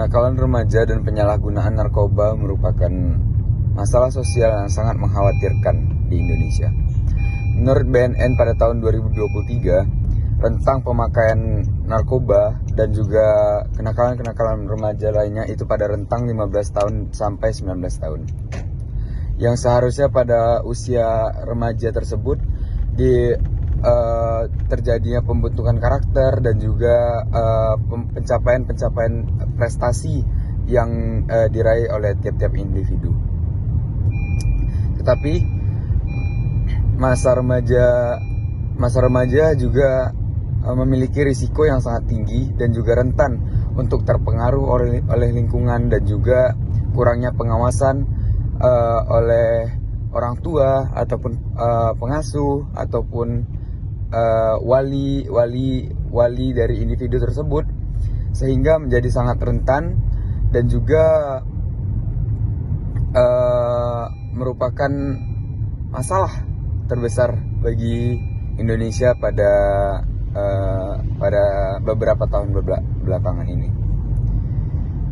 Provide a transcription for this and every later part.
Kenakalan remaja dan penyalahgunaan narkoba merupakan masalah sosial yang sangat mengkhawatirkan di Indonesia. Menurut BNN pada tahun 2023, rentang pemakaian narkoba dan juga kenakalan-kenakalan remaja lainnya itu pada rentang 15 tahun sampai 19 tahun. Yang seharusnya pada usia remaja tersebut terjadinya pembentukan karakter dan juga pencapaian prestasi yang diraih oleh tiap-tiap individu. Tetapi masa remaja juga memiliki risiko yang sangat tinggi dan juga rentan untuk terpengaruh oleh lingkungan dan juga kurangnya pengawasan oleh orang tua ataupun pengasuh ataupun wali dari individu tersebut, sehingga menjadi sangat rentan dan juga merupakan masalah terbesar bagi Indonesia pada beberapa tahun belakangan ini.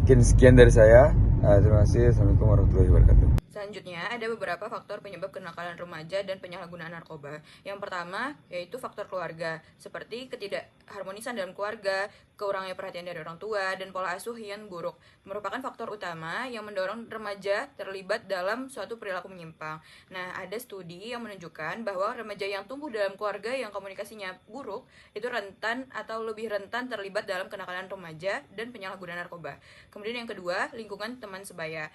Mungkin sekian dari saya. Terima kasih. Assalamualaikum warahmatullahi wabarakatuh. Selanjutnya, ada beberapa faktor penyebab kenakalan remaja dan penyalahgunaan narkoba. Yang pertama, yaitu faktor keluarga, seperti ketidakharmonisan dalam keluarga, kurangnya perhatian dari orang tua, dan pola asuh yang buruk, merupakan faktor utama yang mendorong remaja terlibat dalam suatu perilaku menyimpang. Nah, ada studi yang menunjukkan bahwa remaja yang tumbuh dalam keluarga yang komunikasinya buruk, itu rentan atau lebih rentan terlibat dalam kenakalan remaja dan penyalahgunaan narkoba. Kemudian yang kedua, lingkungan teman sebaya,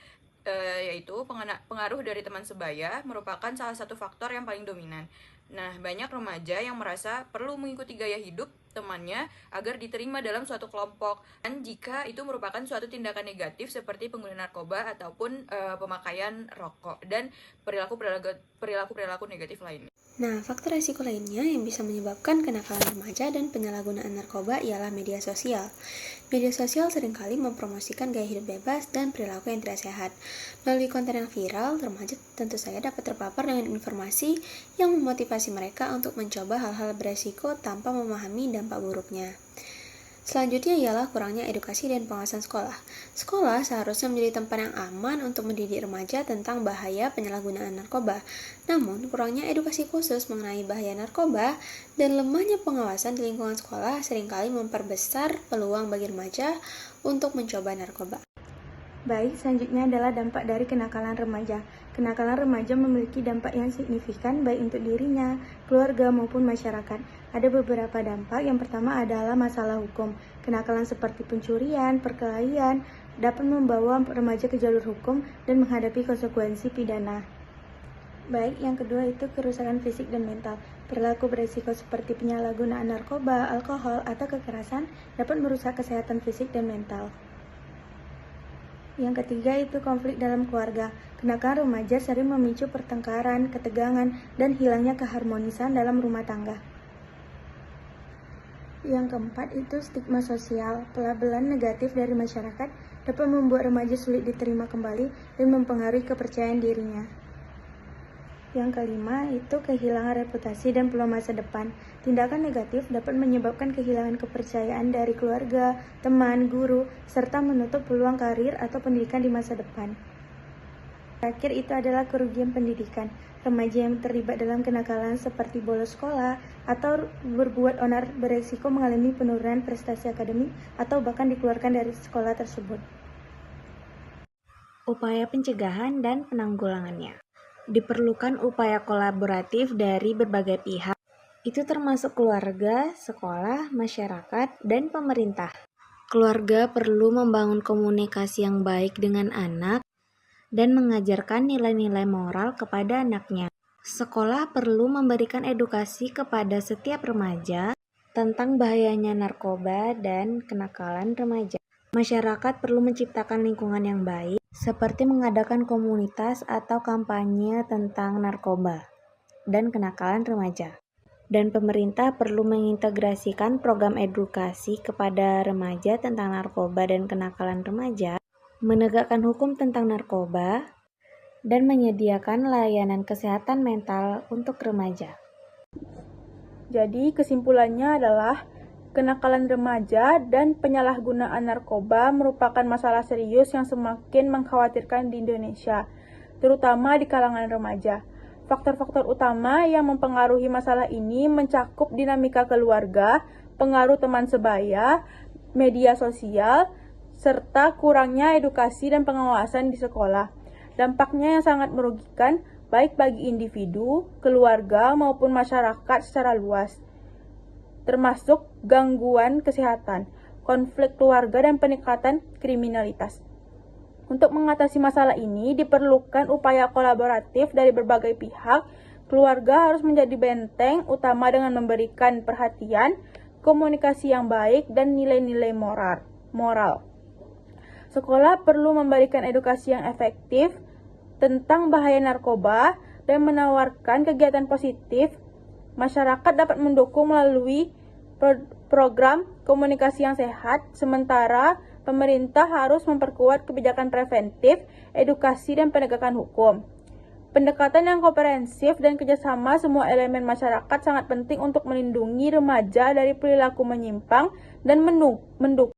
yaitu pengaruh dari teman sebaya merupakan salah satu faktor yang paling dominan. Nah, banyak remaja yang merasa perlu mengikuti gaya hidup temannya agar diterima dalam suatu kelompok, dan jika itu merupakan suatu tindakan negatif seperti penggunaan narkoba ataupun pemakaian rokok dan perilaku negatif lainnya. Nah, faktor resiko lainnya yang bisa menyebabkan kenakalan remaja dan penyalahgunaan narkoba ialah media sosial. Media sosial seringkali mempromosikan gaya hidup bebas dan perilaku yang tidak sehat. Melalui konten yang viral, remaja tentu saja dapat terpapar dengan informasi yang memotivasi mereka untuk mencoba hal-hal beresiko tanpa memahami dampak buruknya. Selanjutnya ialah kurangnya edukasi dan pengawasan sekolah. Sekolah seharusnya menjadi tempat yang aman untuk mendidik remaja tentang bahaya penyalahgunaan narkoba. Namun, kurangnya edukasi khusus mengenai bahaya narkoba dan lemahnya pengawasan di lingkungan sekolah seringkali memperbesar peluang bagi remaja untuk mencoba narkoba. Baik, selanjutnya adalah dampak dari kenakalan remaja. Kenakalan remaja memiliki dampak yang signifikan baik untuk dirinya, keluarga, maupun masyarakat. Ada beberapa dampak. Yang pertama adalah masalah hukum. Kenakalan seperti pencurian, perkelahian dapat membawa remaja ke jalur hukum dan menghadapi konsekuensi pidana. Baik, yang kedua itu kerusakan fisik dan mental. Perilaku beresiko seperti penyalahgunaan narkoba, alkohol, atau kekerasan dapat merusak kesehatan fisik dan mental. Yang ketiga itu konflik dalam keluarga. Kenakalan remaja sering memicu pertengkaran, ketegangan, dan hilangnya keharmonisan dalam rumah tangga. Yang keempat itu stigma sosial. Pelabelan negatif dari masyarakat dapat membuat remaja sulit diterima kembali dan mempengaruhi kepercayaan dirinya. Yang kelima itu kehilangan reputasi dan peluang masa depan. Tindakan negatif dapat menyebabkan kehilangan kepercayaan dari keluarga, teman, guru, serta menutup peluang karir atau pendidikan di masa depan. Terakhir itu adalah kerugian pendidikan. Remaja yang terlibat dalam kenakalan seperti bolos sekolah atau berbuat onar beresiko mengalami penurunan prestasi akademik atau bahkan dikeluarkan dari sekolah tersebut. Upaya pencegahan dan penanggulangannya. Diperlukan upaya kolaboratif dari berbagai pihak, itu termasuk keluarga, sekolah, masyarakat, dan pemerintah. Keluarga perlu membangun komunikasi yang baik dengan anak dan mengajarkan nilai-nilai moral kepada anaknya. Sekolah perlu memberikan edukasi kepada setiap remaja tentang bahayanya narkoba dan kenakalan remaja. Masyarakat perlu menciptakan lingkungan yang baik, seperti mengadakan komunitas atau kampanye tentang narkoba dan kenakalan remaja. Dan pemerintah perlu mengintegrasikan program edukasi kepada remaja tentang narkoba dan kenakalan remaja, menegakkan hukum tentang narkoba, dan menyediakan layanan kesehatan mental untuk remaja. Jadi kesimpulannya adalah Kenakalan remaja dan penyalahgunaan narkoba merupakan masalah serius yang semakin mengkhawatirkan di Indonesia, terutama di kalangan remaja. Faktor-faktor utama yang mempengaruhi masalah ini mencakup dinamika keluarga, pengaruh teman sebaya, media sosial, serta kurangnya edukasi dan pengawasan di sekolah. Dampaknya yang sangat merugikan baik bagi individu, keluarga, maupun masyarakat secara luas, termasuk gangguan kesehatan, konflik keluarga, dan peningkatan kriminalitas. Untuk mengatasi masalah ini, diperlukan upaya kolaboratif dari berbagai pihak. Keluarga harus menjadi benteng utama dengan memberikan perhatian, komunikasi yang baik, dan nilai-nilai moral. Sekolah perlu memberikan edukasi yang efektif tentang bahaya narkoba dan menawarkan kegiatan positif. Masyarakat dapat mendukung melalui program komunikasi yang sehat, sementara pemerintah harus memperkuat kebijakan preventif, edukasi, dan penegakan hukum. Pendekatan yang komprehensif dan kerjasama semua elemen masyarakat sangat penting untuk melindungi remaja dari perilaku menyimpang dan mendukung